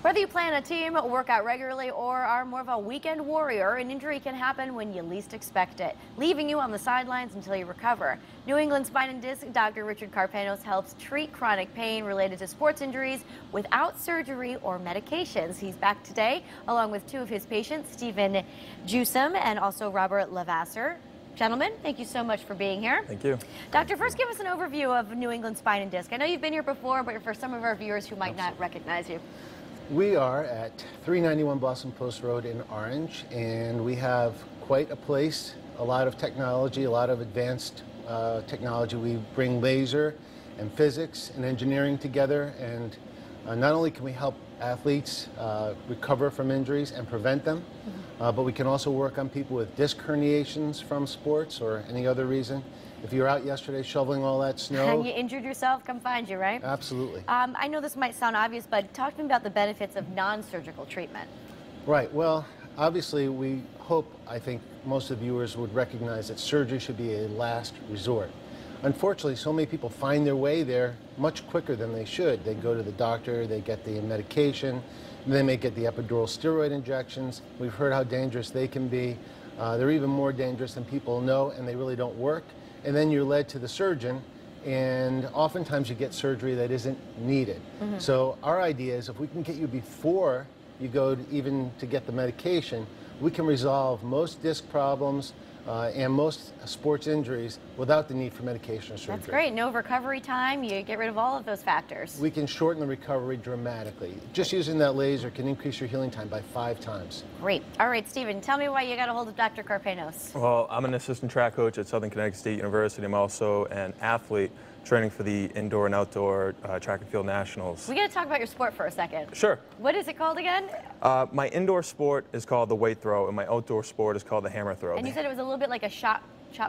Whether you plan a team, work out regularly, or are more of a weekend warrior, an injury can happen when you least expect it, leaving you on the sidelines until you recover. New England Spine and Disc Dr. Richard Karpanos helps treat chronic pain related to sports injuries without surgery or medications. He's back today along with two of his patients, Stephen Jusum and also Robert Lavasser. Gentlemen, thank you so much for being here. Thank you. Doctor, first give us an overview of New England Spine and Disc. I know you've been here before, but for some of our viewers who might not recognize you. We are at 391 Boston Post Road in Orange, and we have quite a place, a lot of technology, a lot of advanced technology. We bring laser and physics and engineering together, and not only can we help athletes recover from injuries and prevent them, but we can also work on people with disc herniations from sports or any other reason. If you were out yesterday shoveling all that snow. And you injured yourself, come find you, right? Absolutely. I know this might sound obvious, but talk to me about the benefits of non-surgical treatment. Right. Well, obviously, we hope, I think, most of the viewers would recognize that surgery should be a last resort. Unfortunately, so many people find their way there much quicker than they should. They go to the doctor, they get the medication, they may get the epidural steroid injections. We've heard how dangerous they can be. They're even more dangerous than people know, and they really don't work. And then you're led to the surgeon, and oftentimes you get surgery that isn't needed. So our idea is if we can get you before you go even to get the medication, we can resolve most disc problems and most sports injuries without the need for medication or surgery. That's great. No recovery time. You get rid of all of those factors. We can shorten the recovery dramatically. Just using that laser can increase your healing time by 5 times. Great. All right, Stephen, tell me why you got a hold of Dr. Karpanos. Well, I'm an assistant track coach at Southern Connecticut State University. I'm also an athlete training for the indoor and outdoor track and field nationals. We got to talk about your sport for a second. Sure. What is it called again? My indoor sport is called the weight throw, and my outdoor sport is called the hammer throw. And you said it was a little bit like a shot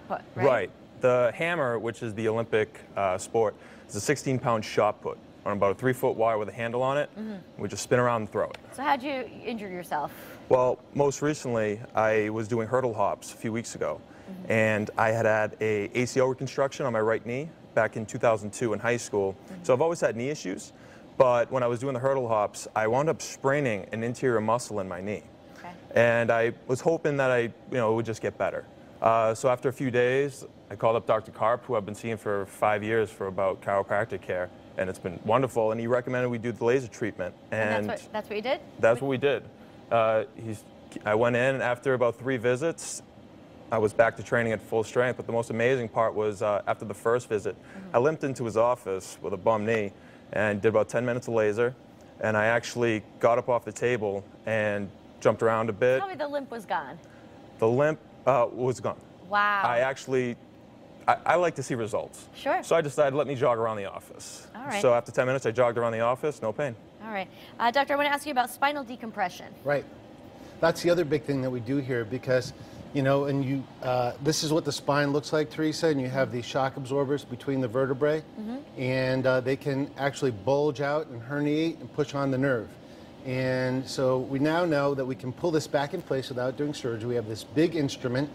put, right? Right. The hammer, which is the Olympic sport, is a 16-pound shot put on about a 3-foot wire with a handle on it. We just spin around and throw it. So how'd you injure yourself? Well, most recently, I was doing hurdle hops a few weeks ago, and I had a ACL reconstruction on my right knee back in 2002 in high school. So I've always had knee issues, but when I was doing the hurdle hops, I wound up spraining an interior muscle in my knee. Okay. And I was hoping that it would just get better. So after a few days, I called up Dr. Karp, who I've been seeing for 5 years for about chiropractic care, and it's been wonderful. And he recommended we do the laser treatment. And that's what you did? That's what we did. I went in, and after about 3 visits, I was back to training at full strength. But the most amazing part was after the first visit, I limped into his office with a bum knee and did about 10 minutes of laser. And I actually got up off the table and jumped around a bit. Tell me the limp was gone. The limp was gone. Wow. I like to see results. Sure. So I decided, let me jog around the office. All right. So after 10 minutes, I jogged around the office, no pain. All right. Doctor, I want to ask you about spinal decompression. Right. That's the other big thing that we do here because, and this is what the spine looks like, Teresa, and you have these shock absorbers between the vertebrae, and they can actually bulge out and herniate and push on the nerve. And so we now know that we can pull this back in place without doing surgery. We have this big instrument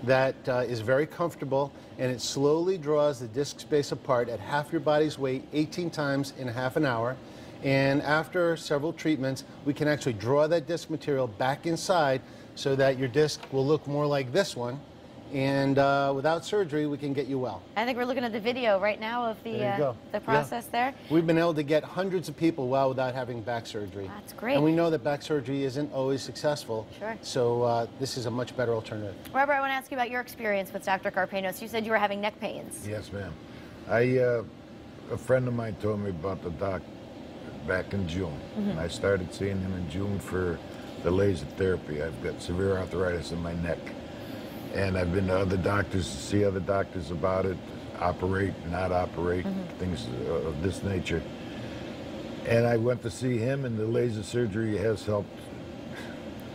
that is very comfortable, and it slowly draws the disc space apart at half your body's weight 18 times in half an hour. And after several treatments, we can actually draw that disc material back inside so that your disc will look more like this one. And without surgery, we can get you well. I think we're looking at the video right now of the process there. We've been able to get hundreds of people well without having back surgery. That's great. And we know that back surgery isn't always successful. Sure. So this is a much better alternative. Robert, I want to ask you about your experience with Dr. Karpanos. You said you were having neck pains. Yes, ma'am. A friend of mine told me about the doc back in June. I started seeing him in June for the laser therapy. I've got severe arthritis in my neck. And I've been to other doctors to see other doctors about it, operate, not operate, things of this nature. And I went to see him, and the laser surgery has helped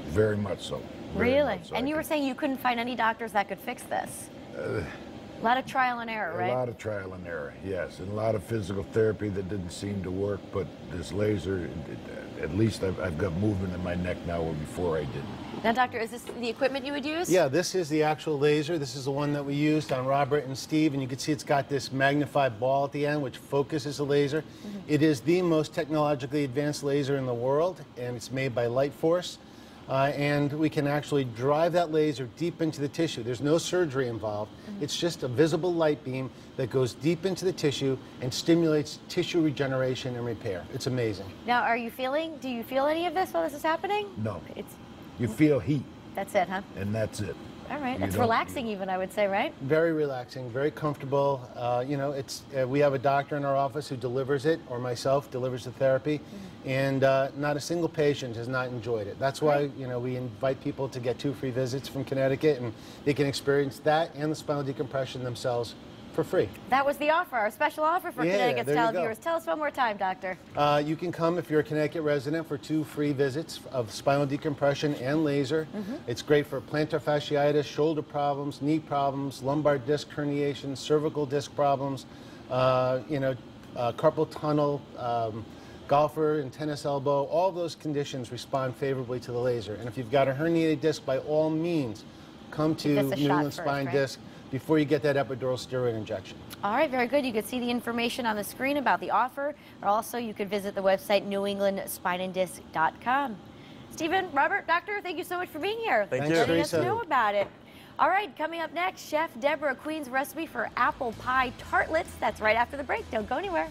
very much so. Really? And you were saying you couldn't find any doctors that could fix this? A lot of trial and error, right? A lot of trial and error, yes, and a lot of physical therapy that didn't seem to work. But this laser, at least I've got movement in my neck now where before I didn't. Now, doctor, is this the equipment you would use? Yeah, this is the actual laser. This is the one that we used on Robert and Steve, and you can see it's got this magnified ball at the end, which focuses the laser. It is the most technologically advanced laser in the world, and it's made by Lightforce. And we can actually drive that laser deep into the tissue. There's no surgery involved. It's just a visible light beam that goes deep into the tissue and stimulates tissue regeneration and repair. It's amazing. Now, do you feel any of this while this is happening? No. It's, You feel heat, that's it, huh? and that's it. All right, You it's don't- relaxing even, I would say, right? Very relaxing, very comfortable. You know, we have a doctor in our office who delivers it, or myself delivers the therapy, and not a single patient has not enjoyed it. That's why, you know, we invite people to get 2 free visits from Connecticut, and they can experience that and the spinal decompression themselves for free. That was the offer, our special offer for Yeah, Connecticut's there you go. televiewers. Tell us one more time, doctor. You can come if you're a Connecticut resident for 2 free visits of spinal decompression and laser. It's great for plantar fasciitis, shoulder problems, knee problems, lumbar disc herniation, cervical disc problems, carpal tunnel, golfer and tennis elbow. All those conditions respond favorably to the laser. And if you've got a herniated disc, by all means, come to Give this a New shot England first, Spine right? Disc before you get that epidural steroid injection. All right, very good. You can see the information on the screen about the offer, or also you could visit the website newenglandspineanddisc.com. Stephen, Robert, doctor, thank you so much for being here. Thank Thanks, you. Letting us Teresa. know about it. All right, coming up next, Chef Deborah Queen's recipe for apple pie tartlets. That's right after the break. Don't go anywhere.